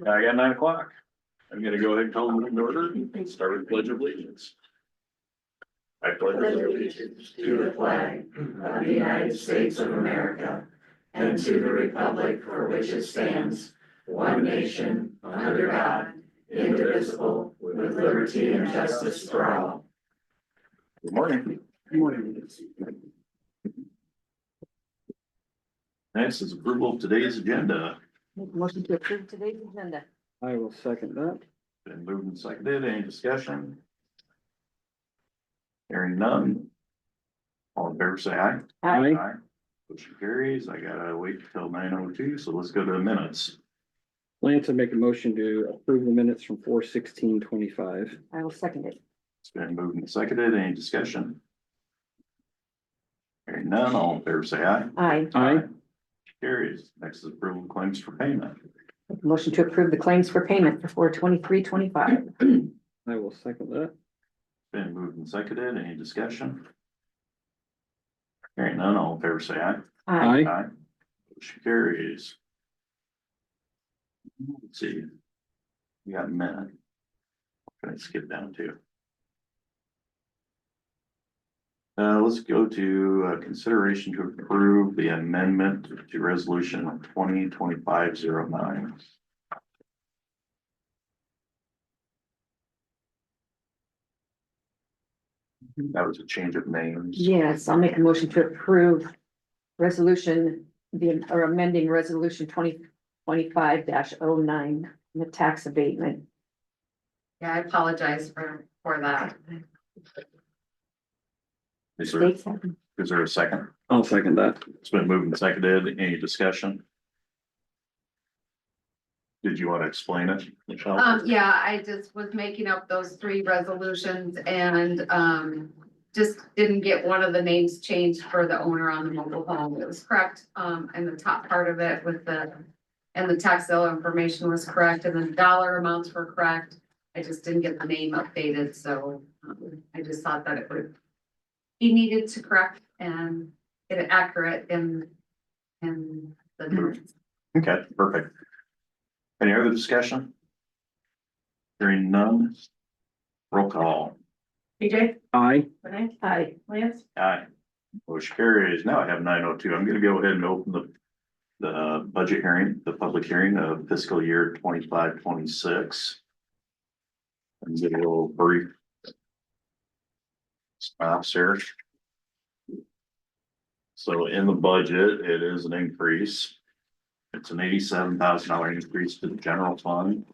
I got 9 o'clock. I'm gonna go ahead and call the meeting to order and start with pledge of allegiance. I pledge allegiance to the flag of the United States of America and to the republic for which it stands, one nation, under God, indivisible, with liberty and justice for all. Good morning. Good morning. Next is approval of today's agenda. Make a motion to approve today's agenda. I will second that. Been moved and seconded. Any discussion? Hearing none. All in favor, say aye. Aye. Motion carries. I gotta wait till 9:02, so let's go to the minutes. Lance, I make a motion to approve the minutes from 4/16/25. I will second it. It's been moved and seconded. Any discussion? Hearing none. All in favor, say aye. Aye. Aye. Carries. Next is approval of claims for payment. Make a motion to approve the claims for payment for 4/23/25. I will second that. Been moved and seconded. Any discussion? Hearing none. All in favor, say aye. Aye. Motion carries. Let's see. We got a minute. Can I skip down to? Let's go to consideration to approve the amendment to resolution 2025-09. That was a change of names. Yes, I'll make a motion to approve resolution, or amending resolution 2025-09, the tax abatement. Yeah, I apologize for that. Is there States. a second? I'll second that. It's been moved and seconded. Any discussion? Did you want to explain it, Michelle? Yeah, I just was making up those 3 resolutions and, just didn't get one of the names changed for the owner on the mobile home. It was correct, and the top part of it with and the tax sale information was correct, and the dollar amounts were correct. I just didn't get the name updated, so, I just thought that it would be needed to correct and get it accurate in the minutes. Okay, perfect. Any other discussion? Hearing none. Roll call. PJ? Aye. Renee? Aye. Lance? Aye. Motion carries. Now I have 9:02. I'm gonna go ahead and open the budget hearing, the public hearing of fiscal year 25-26. And get a little brief. Stops here. So in the budget, it is an increase. It's an $87,000 increase to the general fund.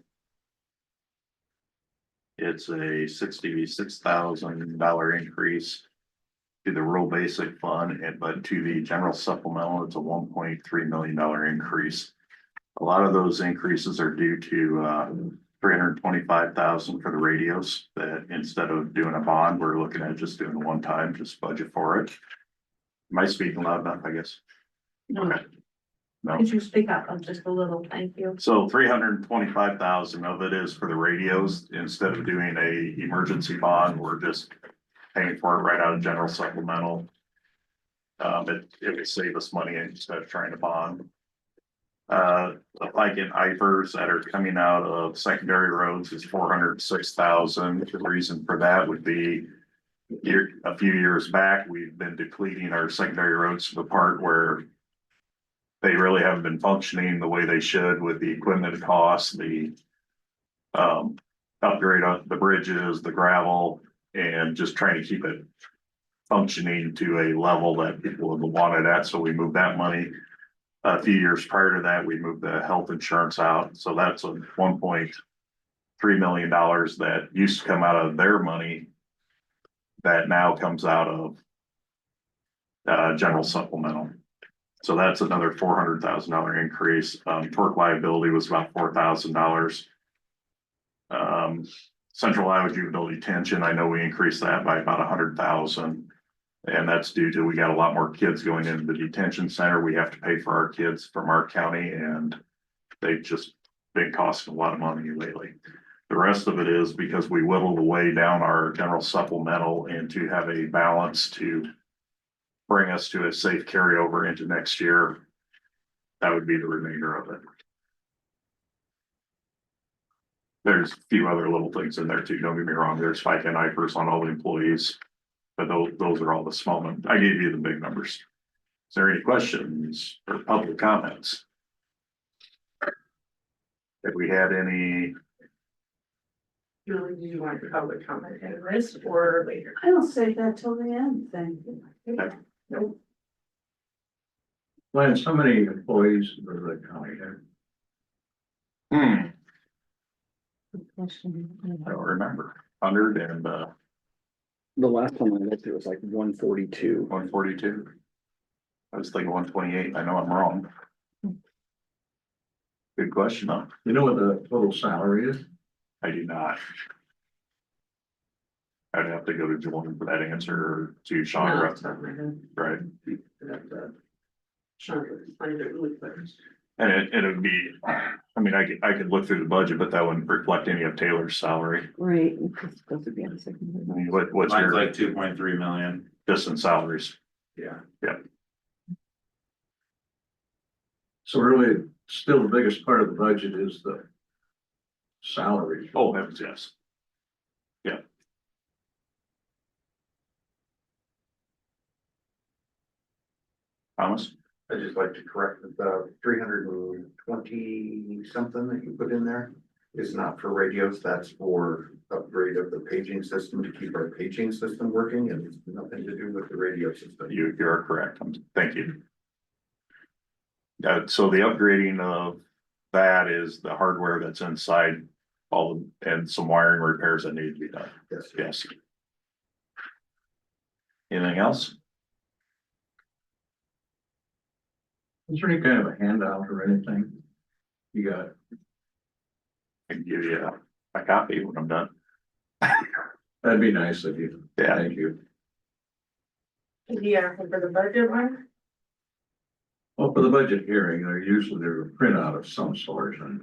It's a $66,000 increase to the rural basic fund, but to the general supplemental, it's a $1.3 million increase. A lot of those increases are due to $325,000 for the radios, that instead of doing a bond, we're looking at just doing a one-time, just budget for it. Am I speaking loud enough, I guess? Okay. No. Could you speak up just a little? Thank you. So 325,000 of it is for the radios. Instead of doing a emergency bond, we're just paying for it right out of general supplemental. It would save us money instead of trying to bond. Like in IFRS that are coming out of secondary roads is 406,000. The reason for that would be a few years back, we've been depleting our secondary roads to the part where they really haven't been functioning the way they should with the equipment costs, the upgrade on the bridges, the gravel, and just trying to keep it functioning to a level that people would want it at. So we moved that money. A few years prior to that, we moved the health insurance out. So that's a $1.3 million that used to come out of their money that now comes out of general supplemental. So that's another $400,000 increase. Torque liability was about $4,000. Central Iowa juvenile detention, I know we increased that by about 100,000. And that's due to, we got a lot more kids going into the detention center. We have to pay for our kids from our county, and they've just been costing a lot of money lately. The rest of it is because we whittled away down our general supplemental and to have a balance to bring us to a safe carryover into next year. That would be the remainder of it. There's a few other little things in there too, don't get me wrong, there's FICA and IFRS on all the employees. But those are all the small ones, I gave you the big numbers. Is there any questions or public comments? Have we had any? Julie, do you want public comment in this or later? I'll save that till the end, thank you. Okay. Nope. Lance, how many employees does the county have? I don't remember, 100 and The last time I looked, it was like 142. 142. I was thinking 128, I know I'm wrong. Good question, though. You know what the total salary is? I do not. I'd have to go to Jordan for that answer, or to Sean, right? And it would be, I mean, I could look through the budget, but that wouldn't reflect any of Taylor's salary. Right. It's supposed to be on the I second. mean, what's Mine's your, like 2.3 million. just in salaries? Yeah. Yeah. So really, still the biggest part of the budget is the salary. Oh, heavens, yes. Thomas? I'd just like to correct that the 320 something that you put in there is not for radios, that's for upgrade of the paging system to keep our paging system working, and it's nothing to do with the radio system. You're correct. Thank you. So the upgrading of that is the hardware that's inside and some wiring repairs that need to be done. Yes. Yes. Anything else? Is there any kind of a handout or anything? You got, I can give you a copy when I'm done. that'd be nice of you. Yeah. Thank you. Yeah, for the budget one? Well, for the budget hearing, usually there's a printout of some sort and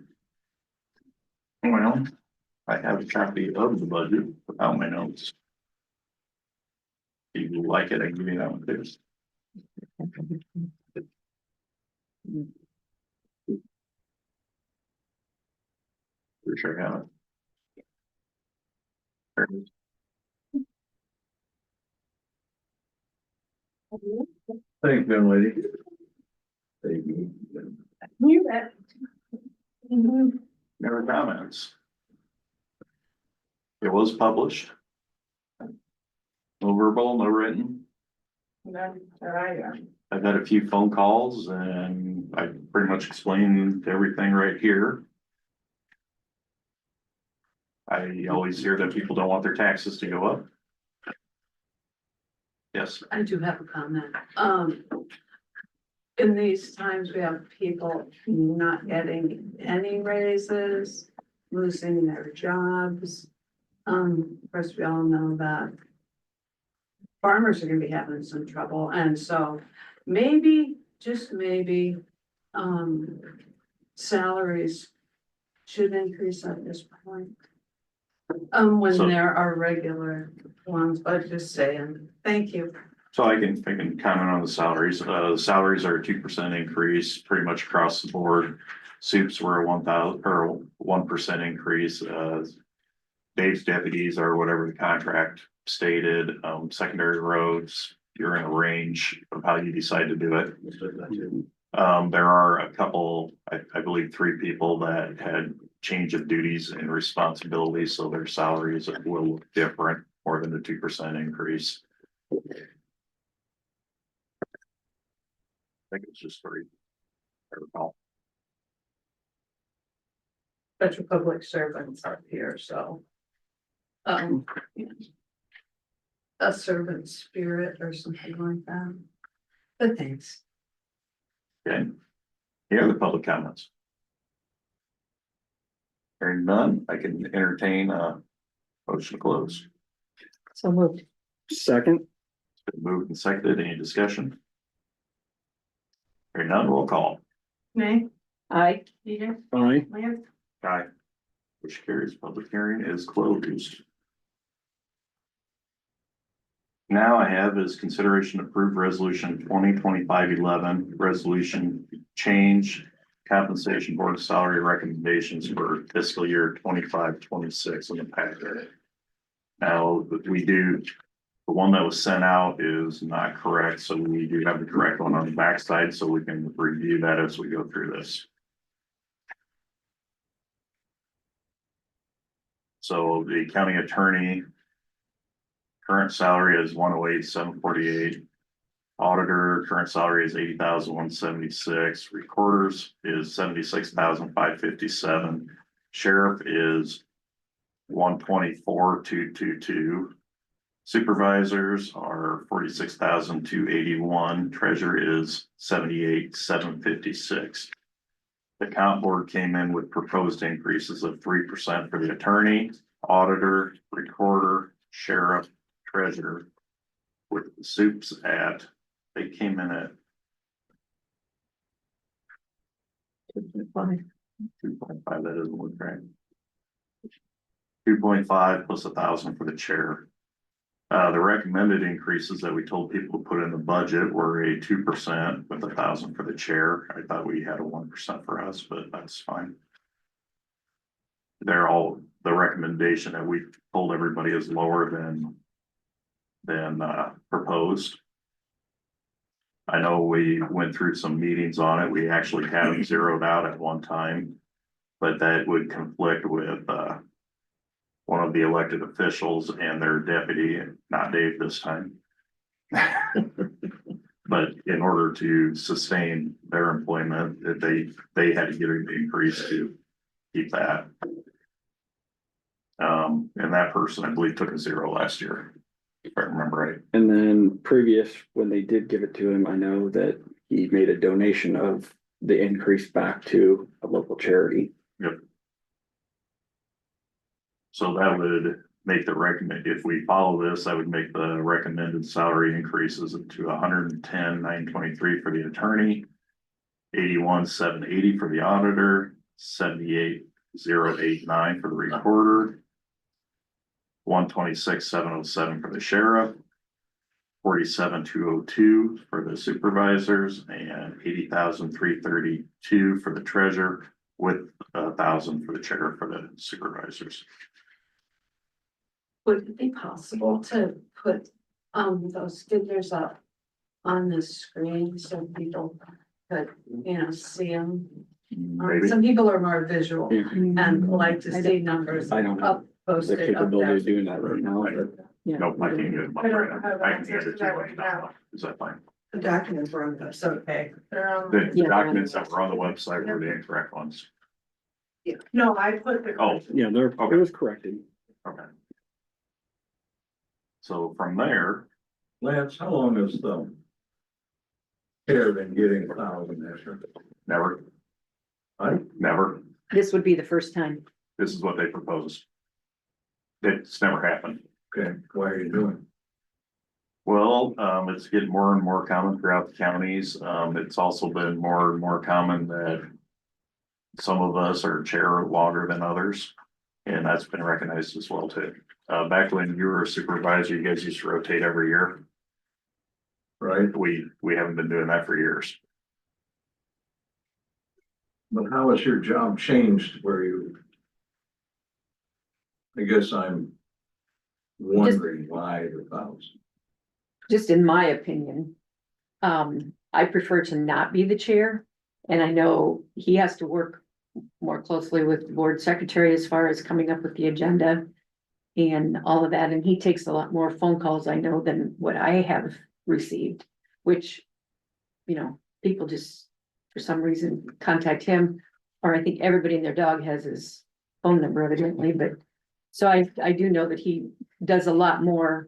Well, I have a copy of the budget without my notes. If you like it, I can give you that one too. For sure have it. There it is. thank you, young lady. Thank you. You bet. Never comments. It was published. No verbal, no written. I've had a few phone calls and I pretty much explained everything right here. I always hear that people don't want their taxes to go up. Yes, I do have a comment. In these times, we have people not getting any raises, losing their jobs. Of course, we all know that farmers are gonna be having some trouble, and so maybe, just maybe, salaries should increase at this point. When So- there are regular ones, but just saying, thank you. so I can comment on the salaries. The salaries are a 2% increase pretty much across the board. Soups were a 1% increase. Dave's deputies are whatever the contract stated. Secondary roads, you're in a range of how you decide to do it. There are a couple, I believe 3 people that had change of duties and responsibilities, so their salaries will look different, more than the 2% increase. I think it's just 3. I recall. But your public servants are here, so. A servant spirit or something like that. But thanks. Okay. Any other public comments? Hearing none, I can entertain a motion to close. So moved. Second, Been moved and seconded. Any discussion? Hearing none, roll call. Nay, Aye. Peter, aye. Lance, Aye. Which carries, public hearing is closed. Now I have is consideration approved resolution 2025-11, resolution change compensation board salary recommendations for fiscal year 25-26 in the packet. Now, the one that was sent out is not correct, so we do have the correct one on the backside, so we can review that as we go through this. So the county attorney current salary is 108,748. Auditor, current salary is 80,176. Recorders is 76,557. Sheriff is 124,222. Supervisors are 46,281. Treasurer is 78,756. The comp board came in with proposed increases of 3% for the attorney, auditor, recorder, sheriff, treasurer. With the soups they came in at 2.5, that doesn't look right. 2.5 plus 1,000 for the chair. The recommended increases that we told people to put in the budget were a 2% with 1,000 for the chair. I thought we had a 1% for us, but that's fine. They're all, the recommendation that we told everybody is lower than proposed. I know we went through some meetings on it. We actually had them zeroed out at one time, but that would conflict with one of the elected officials and their deputy, not Dave this time. But in order to sustain their employment, they had to get an increase to keep that. And that person, I believe, took a 0 last year, if I remember right. And then previous, when they did give it to him, I know that he made a donation of the increase back to a local charity. Yep. So that would make the recommend, if we follow this, that would make the recommended salary increases to 110,923 for the attorney, 81,780 for the auditor, 78,089 for the recorder, 126,707 for the sheriff, 47,202 for the supervisors, and 80,332 for the treasurer, with 1,000 for the chair for the supervisors. Would it be possible to put, those figures up on the screen so people could, see them? Maybe. Some people are more visual Yeah. and like to see numbers I don't have up, the posted up capability there. of doing that right now, but Yeah. Nope, I can't get it. I don't have I can access hand to it to that you right now. Is that fine? The documents were on the website. Okay. They're on. The Yeah. documents that were on the website were the incorrect ones. No, I put the. Oh, yeah, it was corrected. okay. So from there, Lance, how long has the care been getting 1,000 extra? never, I, never, This would be the first time. this is what they proposed. It's never happened. okay, why are you doing? Well, it's getting more and more common throughout the counties. It's also been more and more common that some of us are chair longer than others, and that's been recognized as well too. Back when you were a supervisor, you guys used to rotate every year. Right, We haven't been doing that for years. but how has your job changed where you? I guess I'm wondering why the 1,000. Just in my opinion. I prefer to not be the chair. And I know he has to work more closely with the board secretary as far as coming up with the agenda. And all of that, and he takes a lot more phone calls, I know, than what I have received, which. People just, for some reason, contact him, or I think everybody and their dog has his phone number evidently, but. So I do know that he does a lot more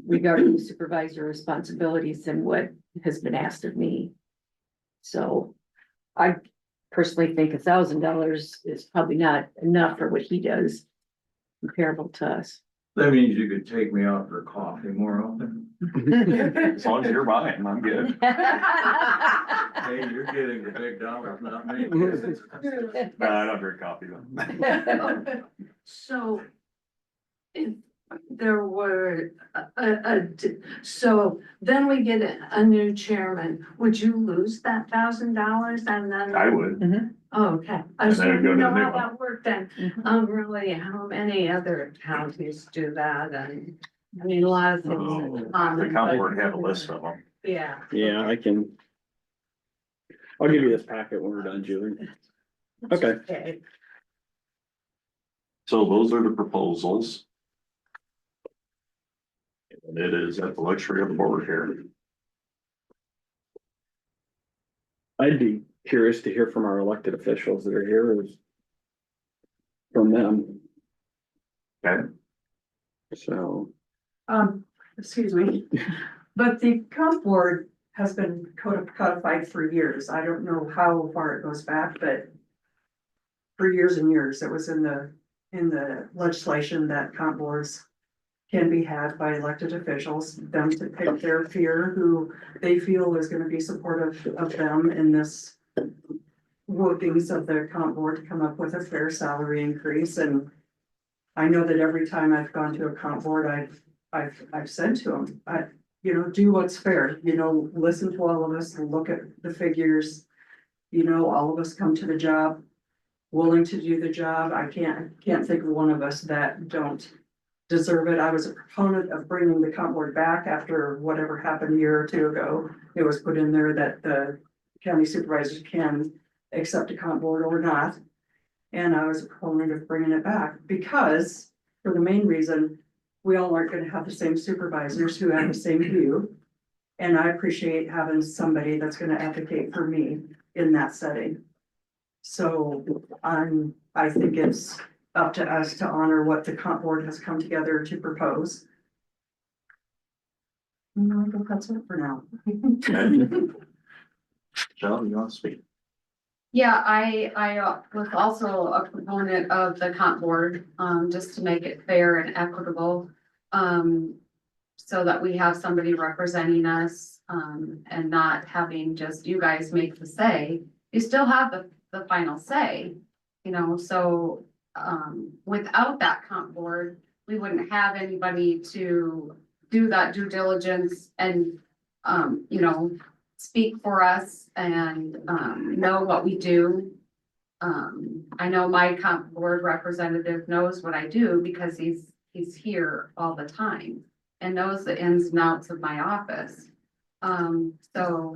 regarding the supervisor responsibilities than what has been asked of me. So I personally think $1,000 is probably not enough for what he does comparable to us. That means you could take me out for coffee more often. As long as you're buying, I'm good. Hey, you're getting the big dollars, not me. No, I don't drink coffee though. So, if there were so then we get a new chairman. Would you lose that $1,000 and then? I would, Oh, okay. I And just then want go to to the know new how one. that worked then. Really, how many other counties do that? And I mean, a lot of things. are the common, comp but- board have a list of them. Yeah. Yeah, I can. I'll give you this packet when we're done, Julie. Okay. Okay. So those are the proposals. And it is at the luxury of the board here. I'd be curious to hear from our elected officials that are here is from them, Okay, so. Excuse me, but the comp board has been codified for years. I don't know how far it goes back, but for years and years, it was in the legislation that comp boards can be had by elected officials, them to pick their peer who they feel is gonna be supportive of them in this workings of their comp board to come up with a fair salary increase. And I know that every time I've gone to a comp board, I've said to them, do what's fair, listen to all of us, look at the figures. All of us come to the job, willing to do the job. I can't think of one of us that don't deserve it. I was a proponent of bringing the comp board back after whatever happened a year or two ago. It was put in there that the county supervisors can accept a comp board or not. And I was a proponent of bringing it back because, for the main reason, we all aren't gonna have the same supervisors who have the same view. And I appreciate having somebody that's gonna advocate for me in that setting. So I think it's up to us to honor what the comp board has come together to propose. I think that's it for now. Shelley, you want to speak? Yeah, I was also a proponent of the comp board, just to make it fair and equitable. So that we have somebody representing us, and not having just you guys make the say. You still have the final say, so, without that comp board, we wouldn't have anybody to do that due diligence and, speak for us and, know what we do. I know my comp board representative knows what I do because he's here all the time and knows the ins and outs of my office. So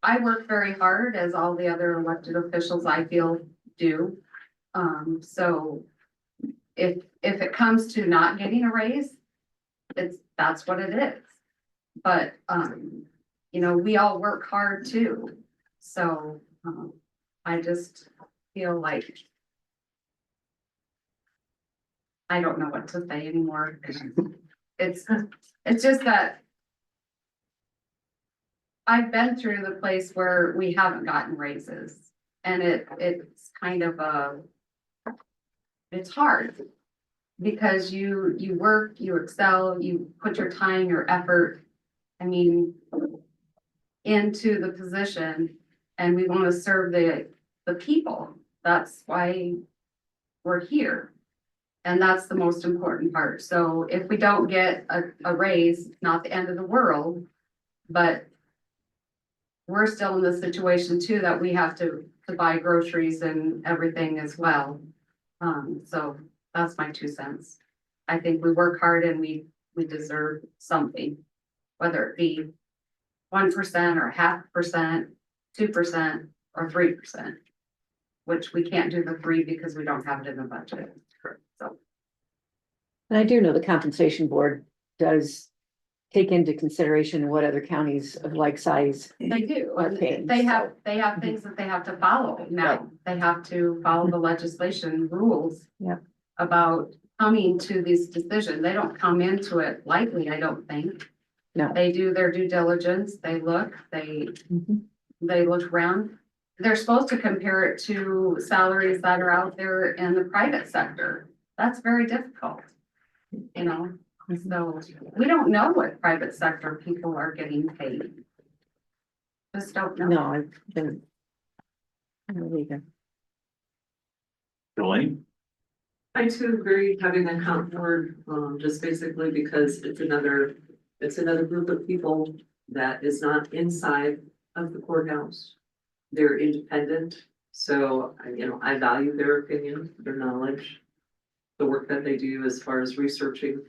I work very hard, as all the other elected officials I feel do. So if it comes to not getting a raise, that's what it is. But, we all work hard too. So, I just feel like I don't know what to say anymore. It's just that I've been through the place where we haven't gotten raises, and it's kind of it's hard. Because you work, you excel, you put your time, your effort, into the position, and we want to serve the people. That's why we're here. And that's the most important part. So if we don't get a raise, not the end of the world, but we're still in the situation too, that we have to buy groceries and everything as well. So that's my 2 cents. I think we work hard and we deserve something, whether it be 1% or 0.5%, 2% or 3%. Which we can't do the 3 because we don't have it in the budget. Correct. So. And I do know the compensation board does take into consideration what other counties of like size. They do, and Okay, they so- have things that they have to follow now. They have to follow the legislation rules. Yep. About coming to this decision. They don't come into it lightly, I don't think. No. They do their due diligence, they look, they look around. They're supposed to compare it to salaries that are out there in the private sector. That's very difficult. So we don't know what private sector people are getting paid. Just don't know. No, I've been. I don't either. Elaine? I too agree having a comp board, just basically because it's another group of people that is not inside of the courthouse. They're independent, so, you know, I value their opinion, their knowledge. The work that they do as far as researching,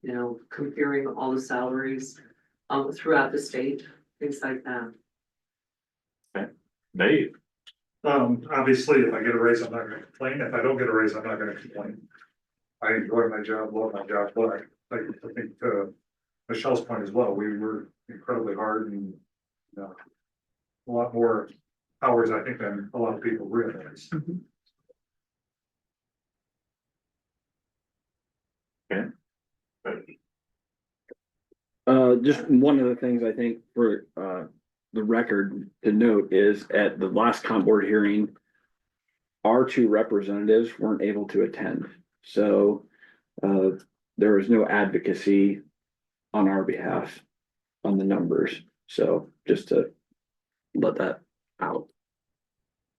you know, comparing all the salaries, throughout the state, things like that. Dave, Obviously, if I get a raise, I'm not gonna complain. If I don't get a raise, I'm not gonna complain. I enjoy my job, love my job, but I think, Michelle's point as well, we were incredibly hard and, a lot more hours, I think, than a lot of people realize. Just one of the things I think for, the record to note is at the last comp board hearing, our two representatives weren't able to attend, so, there was no advocacy on our behalf on the numbers, so just to let that out.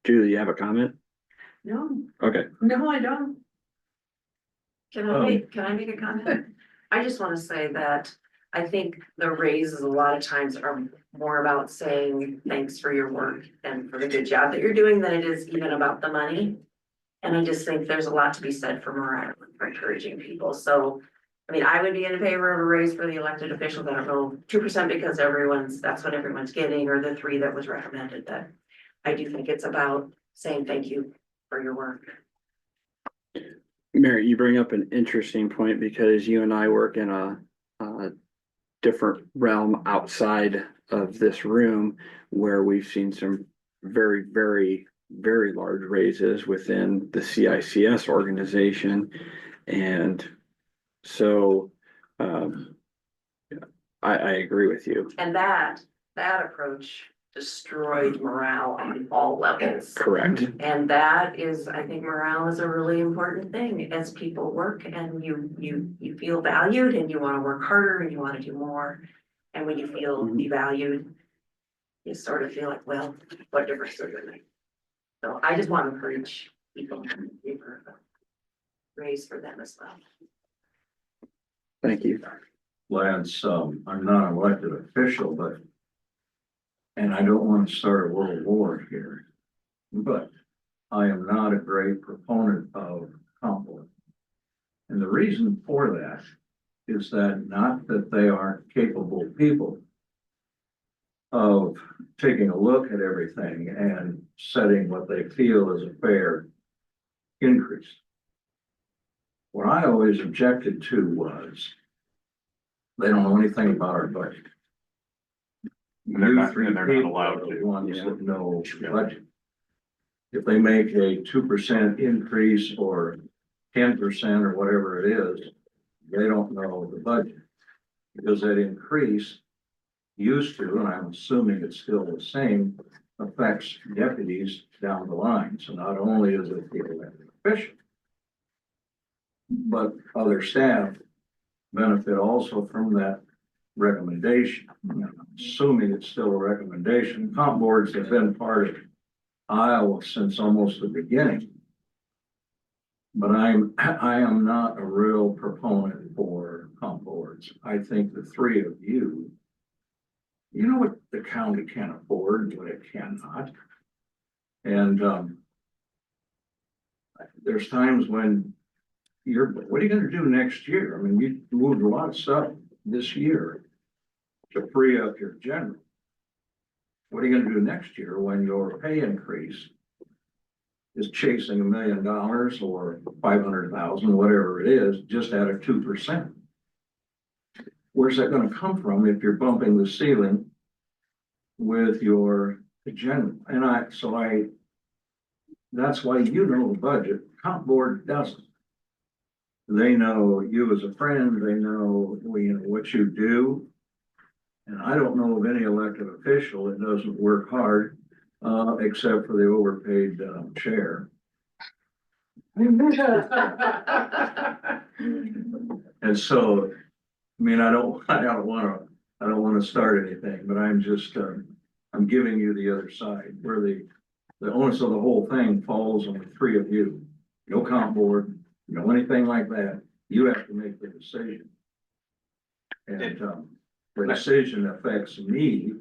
Julie, you have a comment? No, Okay. no, I don't. Can I make a comment? I just wanna say that I think the raises a lot of times are more about saying thanks for your work and for the good job that you're doing than it is even about the money. And I just think there's a lot to be said for morale and for encouraging people, so. I mean, I would be in favor of a raise for the elected officials, I don't know, 2% because that's what everyone's getting, or the 3 that was recommended, but. I do think it's about saying thank you for your work. Mary, you bring up an interesting point because you and I work in a different realm outside of this room where we've seen some very, very, very large raises within the CICS organization. And so, I agree with you. And that approach destroyed morale on all levels. Correct. And that is, I think morale is a really important thing as people work and you feel valued and you wanna work harder and you wanna do more. And when you feel devalued, you sort of feel like, well, what difference does it make? So I just wanna encourage people to give her a raise for them as well. Thank you. Lance, I'm not an elected official, but. And I don't want to start a world war here, but I am not a great proponent of comp board. And the reason for that is that not that they aren't capable people of taking a look at everything and setting what they feel is a fair increase. What I always objected to was they don't know anything about our budget. And they're not- You three and they're not people allowed are the to. ones Yeah. that know the budget. If they make a 2% increase or 10% or whatever it is, they don't know the budget. Because that increase used to, and I'm assuming it's still the same, affects deputies down the line. So not only is it the elected official, but other staff benefit also from that recommendation. Assuming it's still a recommendation, comp boards have been part of Iowa since almost the beginning. But I am not a real proponent for comp boards. I think the 3 of you, you know what the county can afford and what it cannot. And there's times when what are you gonna do next year? I mean, you moved a lot of stuff this year to free up your general. What are you gonna do next year when your pay increase is chasing $1 million or 500,000, whatever it is, just at a 2%? Where's that gonna come from if you're bumping the ceiling with your general? And that's why you know the budget, comp board doesn't. They know you as a friend, they know, what you do. And I don't know of any elected official that doesn't work hard, except for the overpaid chair. And so, I mean, I don't wanna start anything, but I'm just, I'm giving you the other side, where the onus of the whole thing falls on the 3 of you. No comp board, you know, anything like that, you have to make the decision. And, the decision affects me,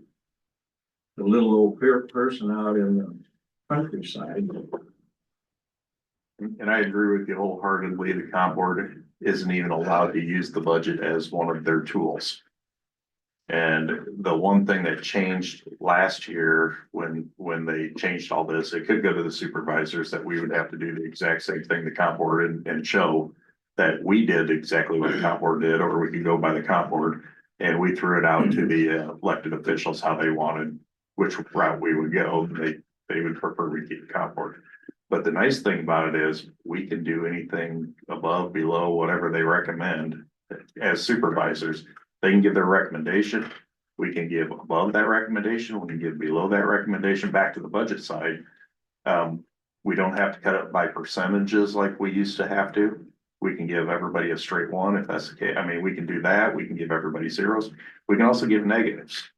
the little old person out in the countryside. And I agree with you wholeheartedly, the comp board isn't even allowed to use the budget as one of their tools. And the one thing that changed last year, when they changed all this, it could go to the supervisors that we would have to do the exact same thing the comp board and show that we did exactly what the comp board did, or we could go by the comp board. And we threw it out to the elected officials how they wanted, which route we would go. They would prefer we keep the comp board. But the nice thing about it is we can do anything above, below, whatever they recommend as supervisors. They can give their recommendation. We can give above that recommendation. We can give below that recommendation back to the budget side. We don't have to cut it by percentages like we used to have to. We can give everybody a straight one if that's the case. I mean, we can do that. We can give everybody zeros. We can also give negatives.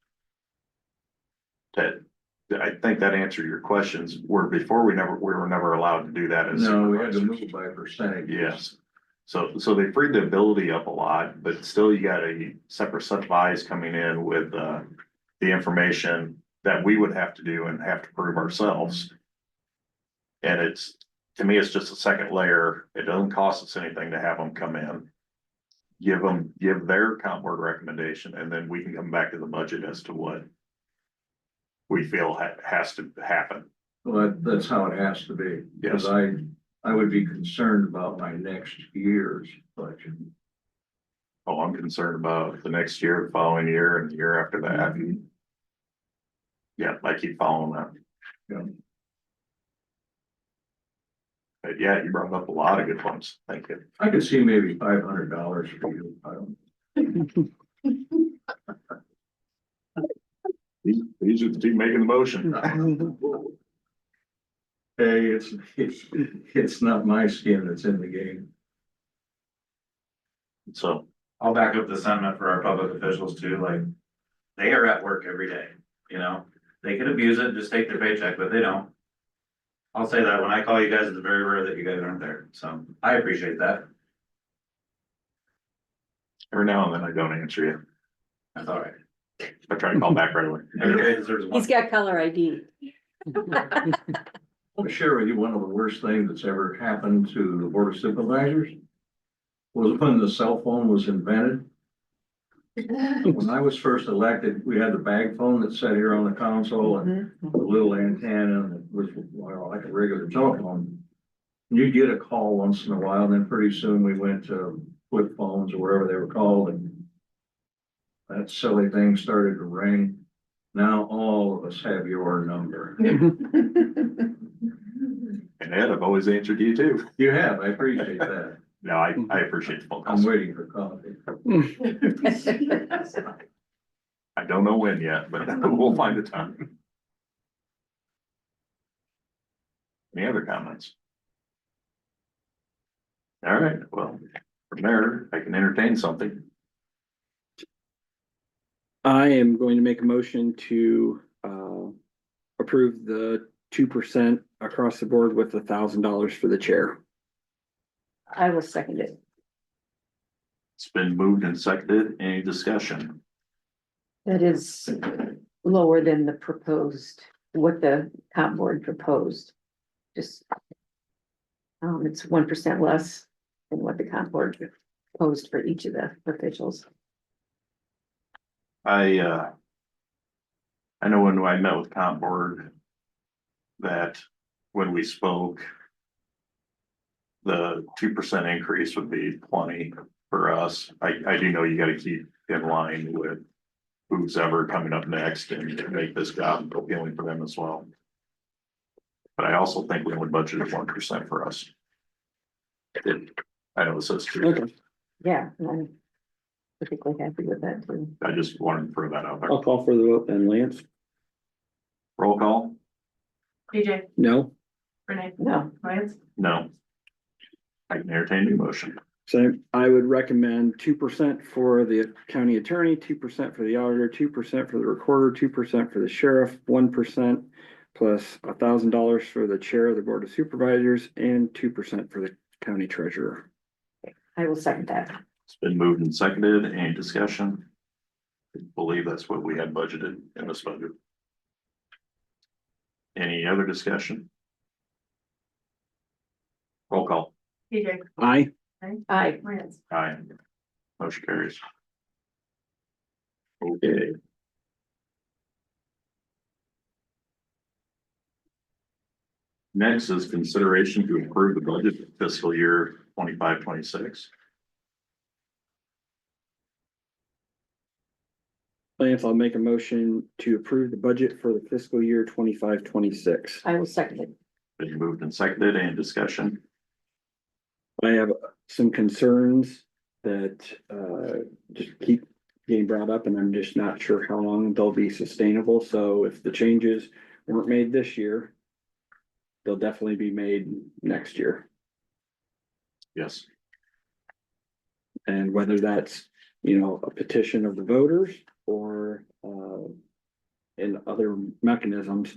Ted, I think that answered your questions. Where before we were never allowed to do that as No, we had to supervisors. move by percentage. Yes. So they freed the ability up a lot, but still you got a separate set of eyes coming in with the information that we would have to do and have to prove ourselves. And it's, to me, it's just a second layer. It doesn't cost us anything to have them come in. Give their comp board recommendation, and then we can come back to the budget as to what we feel has to happen. Well, that's how it has to be. Yes. Because I would be concerned about my next year's budget. Oh, I'm concerned about the next year, the following year, and the year after that. Yeah, I keep following that. Yeah. But yeah, you brought up a lot of good points. Thank you. I could see maybe $500 for you. I don't. These are the two making the motion. Hey, it's not my skin that's in the game. So, I'll back up the sentiment for our public officials too, like, they are at work every day, you know? They can abuse it, just take their paycheck, but they don't. I'll say that when I call you guys, it's very rare that you guys aren't there, so I appreciate that. every now and then I don't answer you. That's all right. I try to call back right away. Everybody deserves one. He's got caller ID. I'll share with you one of the worst things that's ever happened to the Board of Supervisors was when the cell phone was invented. When I was first elected, we had the bag phone that sat here on the console and the little antenna that was like a regular telephone. You'd get a call once in a while, and then pretty soon we went to flip phones or wherever they were called, and that silly thing started to ring. Now all of us have your number. And Ed, I've always answered you too. You have, I appreciate that. No, I appreciate the phone I'm calls. waiting for coffee. I don't know when yet, but we'll find the time. Any other comments? All right, well, from there, I can entertain something. I am going to make a motion to approve the 2% across the board with $1,000 for the chair. I will second it. It's been moved and seconded. Any discussion? That is lower than the proposed, what the comp board proposed. Just. It's 1% less than what the comp board proposed for each of the officials. I know when I met with comp board that when we spoke, the 2% increase would be plenty for us. I do know you gotta keep in line with who's ever coming up next and make this job appealing for them as well. But I also think we only budgeted 1% for us. I know it says 2. Okay, Yeah, and I'm particularly happy with that too. I just wanted to throw that out there. I'll call for the vote then, Lance. Roll call? DJ, No, Renee, No, Lance, No. I can entertain the motion. so I would recommend 2% for the county attorney, 2% for the auditor, 2% for the recorder, 2% for the sheriff, 1% plus $1,000 for the chair of the board of supervisors, and 2% for the county treasurer. I will second that. It's been moved and seconded. Any discussion? I believe that's what we had budgeted in this budget. Any other discussion? Roll call. TJ, Aye. Aye. Lance, Aye. Motion carries. Okay. Next is consideration to approve the budget for fiscal year 25-26. Lance, I'll make a motion to approve the budget for the fiscal year 25-26. I will second it. Been moved and seconded. Any discussion? I have some concerns that just keep getting brought up, and I'm just not sure how long they'll be sustainable. So if the changes weren't made this year, they'll definitely be made next year. Yes. And whether that's, a petition of the voters or in other mechanisms,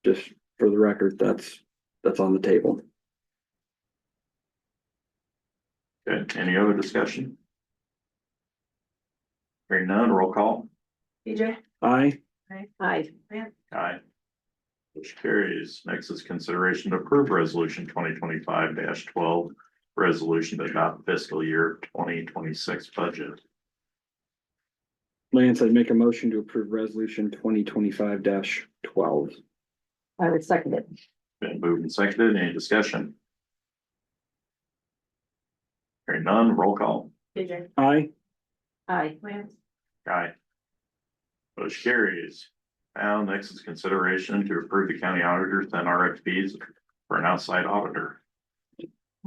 just for the record, that's on the table. Okay, any other discussion? Hearing none, roll call. TJ, Aye. Aye. Lance, Aye. Which carries. Next is consideration to approve resolution 2025-12, resolution to adopt fiscal year 2026 budget. Lance, I'd make a motion to approve resolution 2025-12. I would second it. Been moved and seconded. Any discussion? Hearing none, roll call. TJ, Aye. Aye. Lance, Aye. Motion carries. Now, next is consideration to approve the county auditors and RFPs for an outside auditor.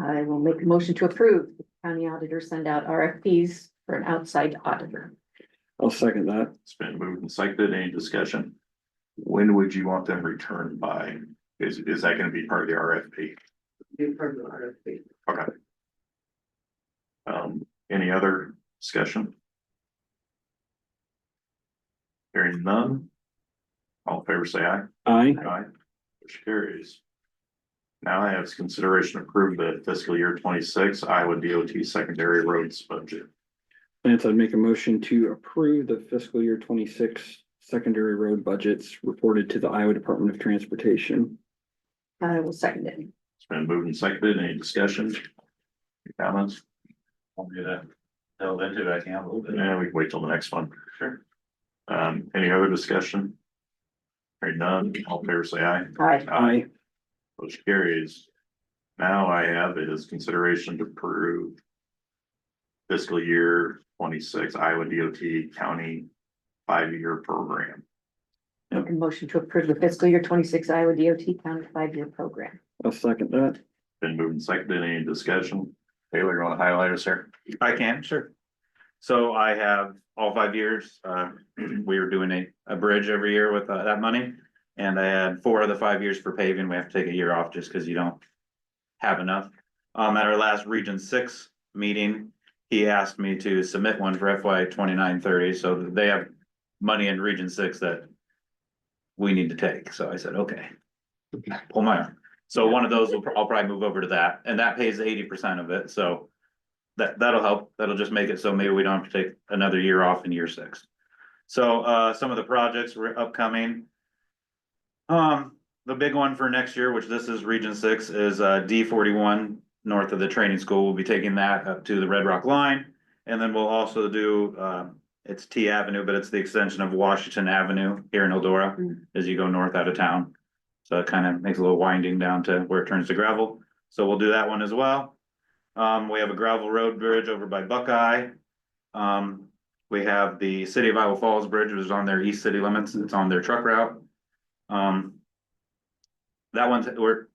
I will make a motion to approve. The county auditor send out RFPs for an outside auditor. I'll second that. It's been moved and seconded. Any discussion? When would you want them returned by? Is that gonna be part of the RFP? be part of the RFP. Okay. Any other discussion? Hearing none. All in favor, say aye. Aye. Aye. Which carries. Now I have consideration to approve the fiscal year 26 Iowa DOT secondary roads budget. Lance, I'd make a motion to approve the fiscal year 26 secondary road budgets reported to the Iowa Department of Transportation. I will second it. It's been moved and seconded. Any discussion? Any comments? Want me to delve into it? I can a little bit. Yeah, we can wait till the next one. Sure. Any other discussion? Hearing none, all in favor, say aye. Aye. Aye. Which carries. Now I have is consideration to approve fiscal year 26 Iowa DOT County 5-year program. Make a motion to approve the fiscal year 26 Iowa DOT County 5-year program. I'll second that. Been moved and seconded. Any discussion? Taylor, you want to highlight us here? I can, sure. So I have all 5 years, we were doing a bridge every year with that money. And I had 4 of the 5 years for paving. We have to take a year off just because you don't have enough. At our last Region 6 meeting, he asked me to submit one for FY 29-30, so they have money in Region 6 that we need to take. So I said, okay, pull my arm. So one of those I'll probably move over to that, and that pays 80% of it. So that'll help. That'll just make it so maybe we don't have to take another year off in year 6. So some of the projects were upcoming. The big one for next year, which this is Region 6, is D41 north of the training school. We'll be taking that up to the Red Rock line. And then we'll also do it's T Avenue, but it's the extension of Washington Avenue here in Eldora as you go north out of town. So it kind of makes a little winding down to where it turns to gravel. So we'll do that one as well. We have a gravel road bridge over by Buckeye. We have the City of Iowa Falls Bridge, which is on their east city limits. It's on their truck route. That one's, we're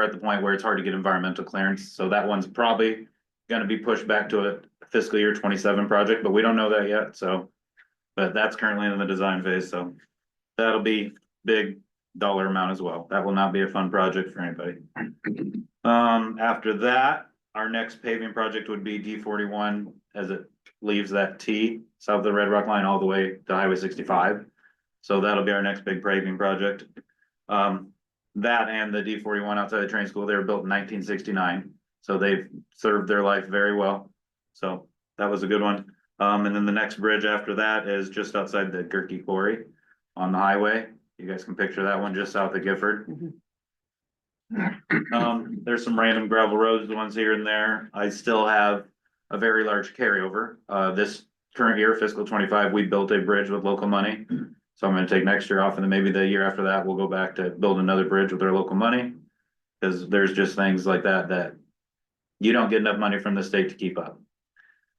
at the point where it's hard to get environmental clearance. So that one's probably gonna be pushed back to a fiscal year 27 project, but we don't know that yet. So, but that's currently in the design phase. So that'll be big dollar amount as well. That will not be a fun project for anybody. After that, our next paving project would be D41 as it leaves that T south of the Red Rock line all the way to Highway 65. So that'll be our next big paving project. that and the D41 outside the train school, they were built in 1969. So they've served their life very well. So that was a good one. And then the next bridge after that is just outside the Gerke Quarry on the highway. You guys can picture that one just south of Gifford. There's some random gravel roads, the ones here and there. I still have a very large carryover. This current year, fiscal 25, we built a bridge with local money. So I'm gonna take next year off, and then maybe the year after that, we'll go back to build another bridge with our local money. Cause there's just things like that you don't get enough money from the state to keep up.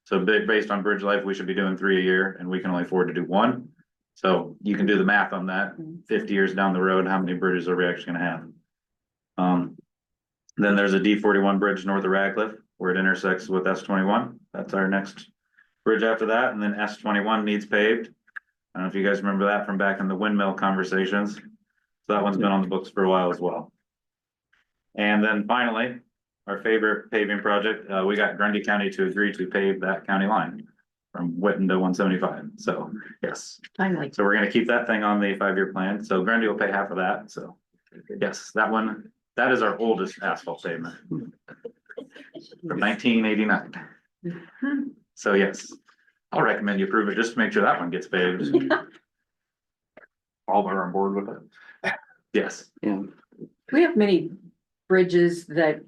So based on bridge life, we should be doing 3 a year, and we can only afford to do 1. So you can do the math on that. 50 years down the road, how many bridges are we actually gonna have? Then there's a D41 bridge north of Radcliffe where it intersects with S21. That's our next bridge after that. And then S21 needs paved. I don't know if you guys remember that from back in the windmill conversations. So that one's been on the books for a while as well. And then finally, our favorite paving project, we got Grundy County to agree to pave that county line from Witten to 175. So yes, Finally. so we're gonna keep that thing on the 5-year plan. So Grundy will pay half of that. So yes, that one, that is our oldest asphalt pavement from 1989. So yes, I'll recommend you approve it just to make sure that one gets paved. All are on board with it. Yes, Yeah, We have many bridges that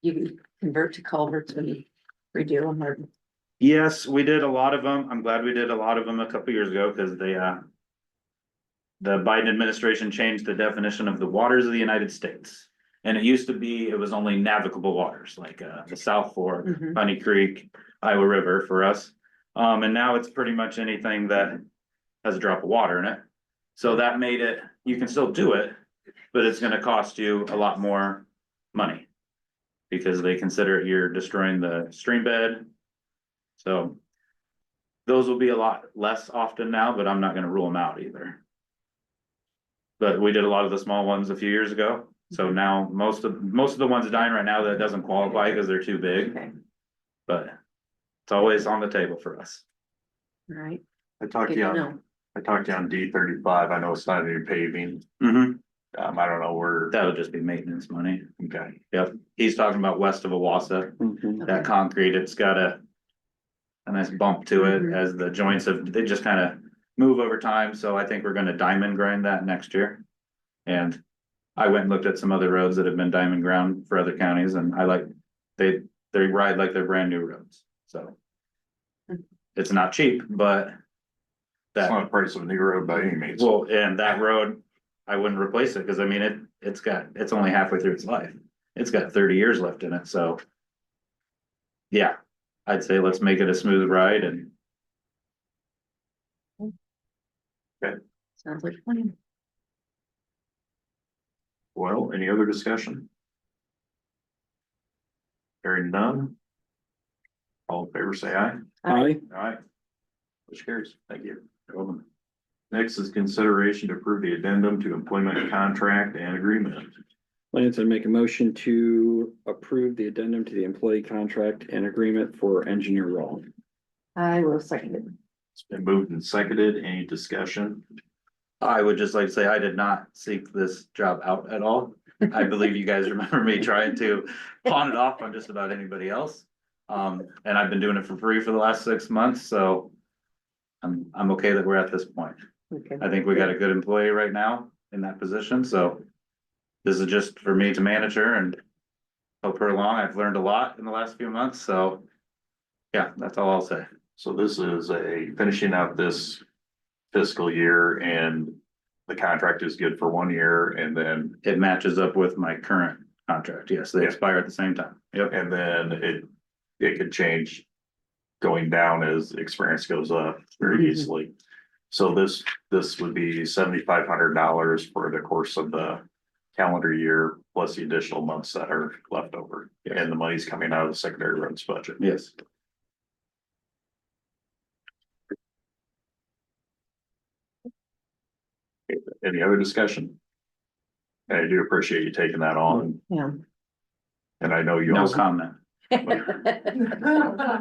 you can convert to culverts when you redo them, or yes, we did a lot of them. I'm glad we did a lot of them a couple years ago because they, the Biden administration changed the definition of the waters of the United States. And it used to be, it was only navigable waters, like, the South Fork, Mhm. Honey Creek, Iowa River for us. And now it's pretty much anything that has a drop of water in it. So that made it, you can still do it, but it's gonna cost you a lot more money. Because they consider you're destroying the stream bed. So those will be a lot less often now, but I'm not gonna rule them out either. But we did a lot of the small ones a few years ago, so now most of the ones dying right now that doesn't qualify because they're too big, okay, but it's always on the table for us. all right. I talked Good to you to on, know. I talked to you on D35. I know it's not any paving. I don't know where, That'll just be maintenance money. okay. Yep, he's talking about west of Owasso, mhm. that concrete, it's got a nice bump to it Mhm. as the joints of, they just kind of move over time, so I think we're gonna diamond grind that next year. And I went and looked at some other roads that have been diamond ground for other counties, and I like, they ride like they're brand new roads, so. It's not cheap, but It's that, not the price of a new road by any means. well, and that road, I wouldn't replace it, cause I mean, it's only halfway through its life. It's got 30 years left in it, so. Yeah, I'd say let's make it a smooth ride and Sounds like a plan. Well, any other discussion? Hearing none. All in favor, say aye. Aye. Aye. Which carries. Thank you. You're welcome. Next is consideration to approve the addendum to employment contract and agreement. Lance, I make a motion to approve the addendum to the employee contract and agreement for engineer role. I will second it. It's been moved and seconded. Any discussion? I would just like to say I did not seek this job out at all. I believe you guys remember me trying to pawn it off on just about anybody else. And I've been doing it for free for the last 6 months, so I'm okay that we're at this point. Okay. I think we got a good employee right now in that position, so this is just for me to manage her and help her along. I've learned a lot in the last few months, so yeah, that's all I'll say. So this is a finishing out this fiscal year and the contract is good for 1 year and then, It matches up with my current contract. Yes, they Yeah. expire at the same time. Yep. and then it could change going down as experience goes up very Mhm. easily. So this would be $7,500 for the course of the calendar year, plus the additional months that are left over. And the money's coming out of the secondary roads budget. Yes. Any other discussion? I do appreciate you taking that on, Yeah. and I know you No also, comment. but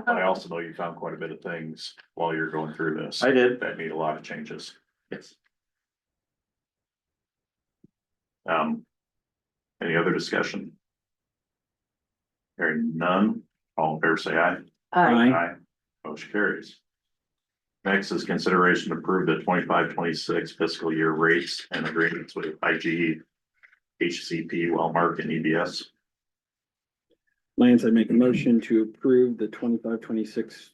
I also know you found quite a bit of things while you're going through this. I did. That need a lot of changes. Yes. Any other discussion? Hearing none, all in favor say aye. Aye. Motion carries. Next is consideration to approve the 25-26 fiscal year rates and agreements with IG, HCP, Wellmark, and EBS. Lance, I make a motion to approve the 25-26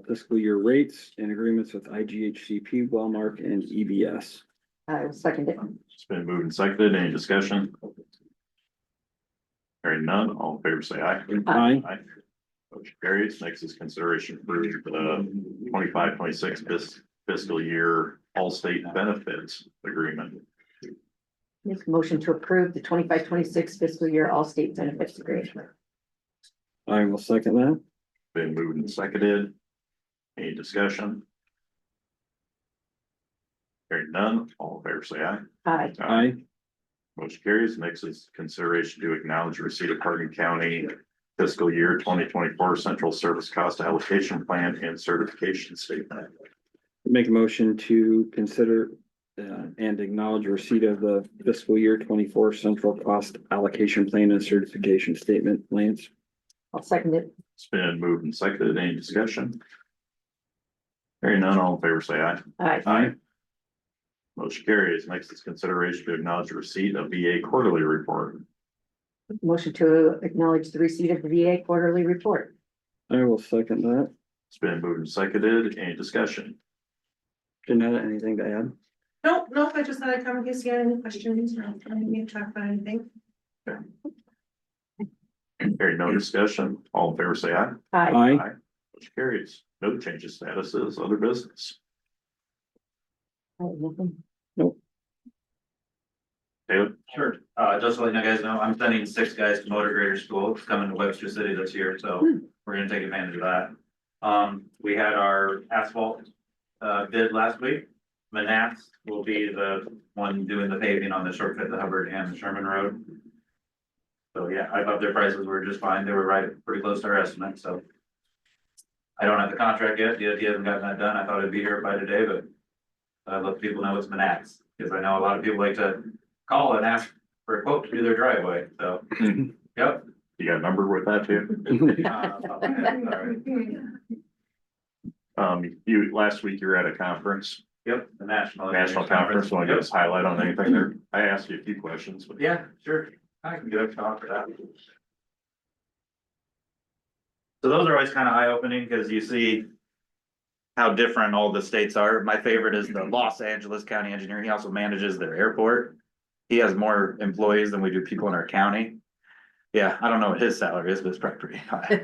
fiscal year rates and agreements with IGHCP, Wellmark, and EBS. I will second it. It's been moved and seconded. Any discussion? Hearing none, all in favor say aye. Aye. Motion carries. Next is consideration for the 25-26 fiscal year all state benefits agreement. Make a motion to approve the 25-26 fiscal year all state benefits agreement. I will second that. Been moved and seconded. Any discussion? Hearing none, all in favor say aye. Aye. Aye. Motion carries. Next is consideration to acknowledge receipt of Hardin County fiscal year 2024 central service cost allocation plan and certification statement. Make a motion to consider and acknowledge receipt of the fiscal year 24 central cost allocation plan and certification statement. Lance? I'll second it. It's been moved and seconded. Any discussion? Hearing none, all in favor say aye. Aye. Motion carries. Next is consideration to acknowledge receipt of VA quarterly report. Motion to acknowledge the receipt of the VA quarterly report. I will second that. It's been moved and seconded. Any discussion? Jeanette, anything to add? Nope, I just thought I'd come in case you had any questions or anything to talk about anything. Hearing no discussion, all in favor say aye. Aye. Aye. Motion carries. No changes statuses, other business. Nothing. David? Sure, just to let you guys know, I'm sending 6 guys to motor grader school, it's coming to Webster City this year, so we're gonna take advantage of that. We had our asphalt bid last week. Manats will be the one doing the paving on the shortcut to Hubbard and the Sherman Road. So yeah, I thought their prices were just fine, they were right, pretty close to our estimate, so. I don't have the contract yet, DOT hasn't gotten that done, I thought it'd be here by today, but. Let people know it's Manats, because I know a lot of people like to call and ask for a quote to do their driveway, so. Yep. You got a number with that too? Last week you were at a conference, Yep, the national. national conference. Want to give us a highlight on anything there? I asked you a few questions, but. Yeah, sure, I can get up and talk for that. So those are always kind of eye-opening, because you see how different all the states are. My favorite is the Los Angeles County Engineer. He also manages their airport. He has more employees than we do people in our county. Yeah, I don't know what his salary is, but it's probably pretty high.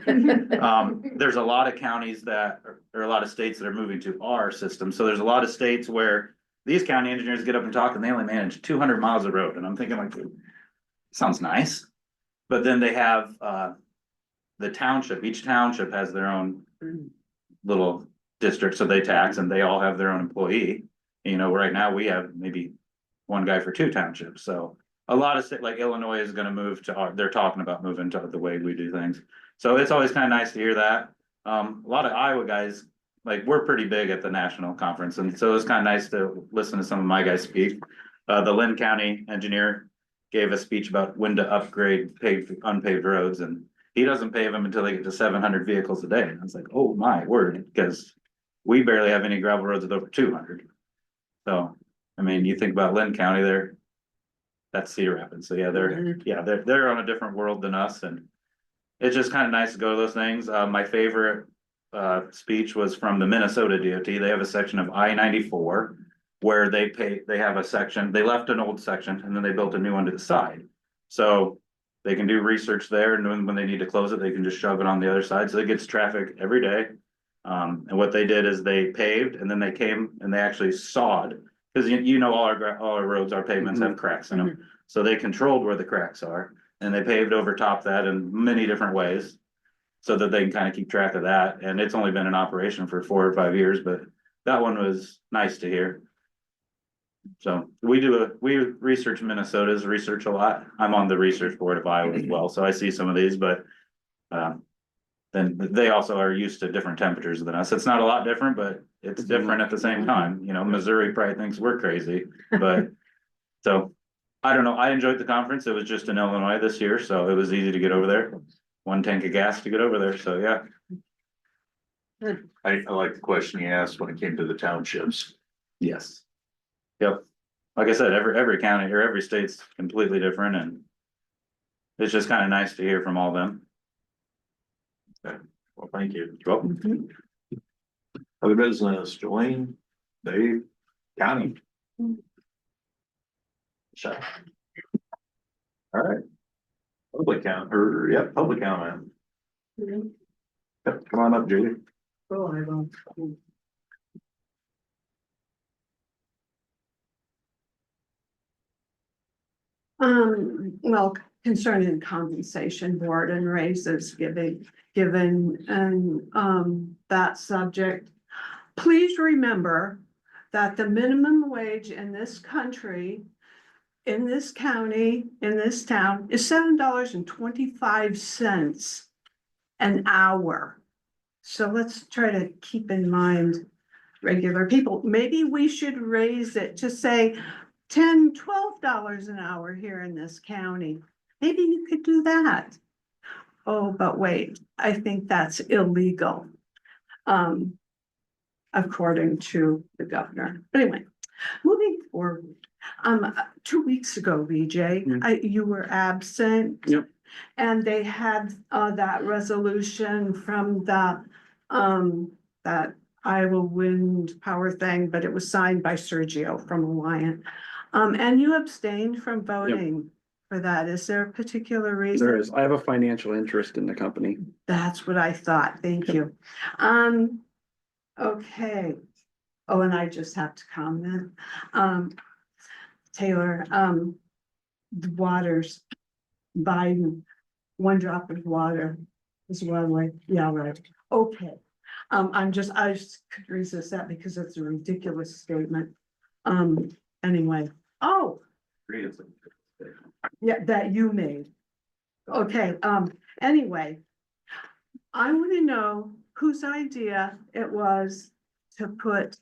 There's a lot of counties that, or a lot of states that are moving to our system. So there's a lot of states where these county engineers get up and talk and they only manage 200 miles of road. And I'm thinking like, sounds nice. But then they have, the township, each township has their own little district, so they tax and they all have their own employee. You know, right now we have maybe one guy for 2 townships, so a lot of states, like Illinois is gonna move to, they're talking about moving to the way we do things. So it's always kind of nice to hear that. A lot of Iowa guys, like, we're pretty big at the national conference, and so it's kind of nice to listen to some of my guys speak. The Lynn County engineer gave a speech about when to upgrade paved, unpaved roads, and he doesn't pave them until they get to 700 vehicles a day. And I was like, oh my word, because we barely have any gravel roads with over 200. So, I mean, you think about Lynn County, that's Cedar Rapids. So yeah, they're on a different world than us, and it's just kind of nice to go to those things. My favorite speech was from the Minnesota DOT. They have a section of I-94 where they have a section, they left an old section and then they built a new one to the side. So they can do research there, and when they need to close it, they can just shove it on the other side. So it gets traffic every day. And what they did is they paved, and then they came and they actually sawed, because you know, all our roads, our pavements have cracks in them. So they controlled where the cracks are, and they paved over top that in many different ways, so that they can kind of keep track of that. And it's only been in operation for 4 or 5 years, but that one was nice to hear. So we research Minnesota's research a lot. I'm on the research board of Iowa as well, so I see some of these, but then they also are used to different temperatures than us. It's not a lot different, but it's different at the same time. You know, Missouri probably thinks we're crazy, but so I don't know, I enjoyed the conference, it was just in Illinois this year, so it was easy to get over there. 1 tank of gas to get over there, so yeah. I like the question he asked when it came to the townships. Yes. Yep, like I said, every county or every state's completely different and. It's just kind of nice to hear from all them. Well, thank you. Well, Other business, Jolene, Dave, Connie. Shut. All right. Public count, or, yeah, public comment. Yep, come on up, Julie. Oh, I will. Well, concerning compensation board and raises given and, that subject. Please remember that the minimum wage in this country, in this county, in this town is $7.25 an hour. So let's try to keep in mind regular people. Maybe we should raise it to say $10, $12 an hour here in this county. Maybe you could do that. Oh, but wait, I think that's illegal. According to the governor. But anyway, moving forward, 2 weeks ago, VJ, you were absent. Yep. And they had, that resolution from the, that Iowa wind power thing, but it was signed by Sergio from Alliant. And you abstained from voting for that. Is there a particular reason? There is, I have a financial interest in the company. That's what I thought. Thank you. Okay. Oh, and I just have to comment. Taylor, the waters, Biden, 1 drop of water is one way. Yeah, right. Okay. I just could resist that because it's a ridiculous statement. Anyway, oh, yeah, that you made. Okay, anyway, I want to know whose idea it was to put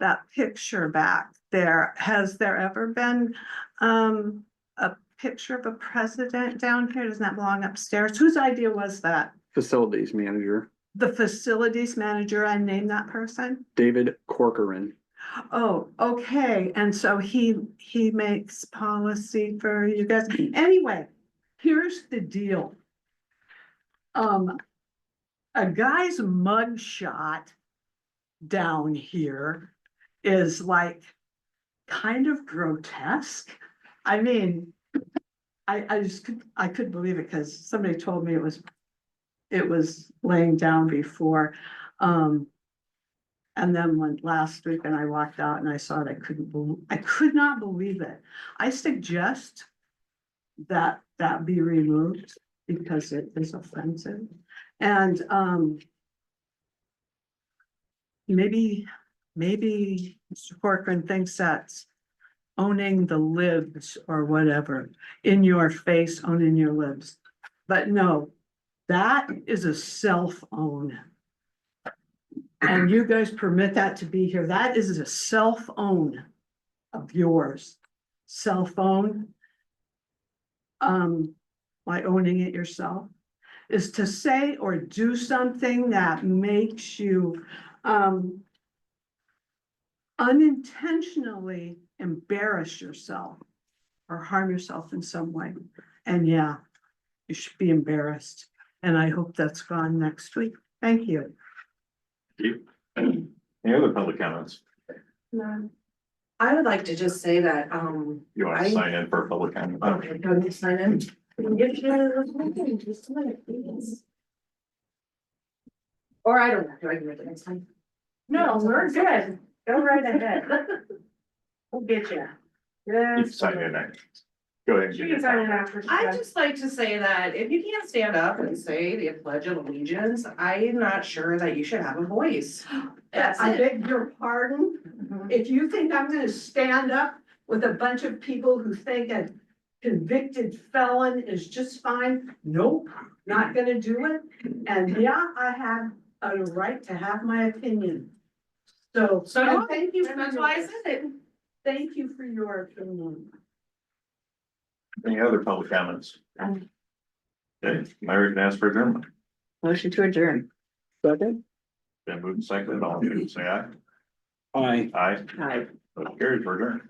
that picture back there. Has there ever been, a picture of a president down here? Doesn't that belong upstairs? Whose idea was that? Facilities manager, The facilities manager, I named that person? David Corcoran. Oh, okay, and so he makes policy for you guys. Anyway, here's the deal. A guy's mug shot down here is like kind of grotesque. I mean, I couldn't believe it because somebody told me it was laying down before. And then when last week and I walked out and I saw it, I could not believe it. I suggest that be removed because it is offensive. And, maybe Mr. Corcoran thinks that's owning the libs or whatever, in your face, owning your libs. But no, that is a self-own. And you guys permit that to be here. That is a self-own of yours. Self-own, by owning it yourself, is to say or do something that makes you, unintentionally embarrass yourself or harm yourself in some way. And yeah, you should be embarrassed. And I hope that's gone next week. Thank you. Any other public comments? No. I would like to just say that, You want to I- sign in for a public comment? okay, go ahead and sign in. Just a minute, please. Or I don't know, do I do it the next time? No, we're good. Go right ahead. We'll get you. You can sign in next. Go ahead. and She give can it. sign it after. I'd just like to say that if you can't stand up and say the Pledge of Allegiance, I'm not sure that you should have a voice. That's I it. beg your pardon. If you think I'm gonna stand up with a bunch of people who think a convicted felon is just fine, nope, not gonna do it. And yeah, I have a right to have my opinion. So, So do I. and thank you. And that's why I said it. Thank you for your opinion. Any other public comments? Um, Okay, Larry can ask for adjournment. Motion to adjourn. Second? Been moved and seconded, all in favor, say aye. Aye. Aye. Aye. Motion carries, we're adjourned.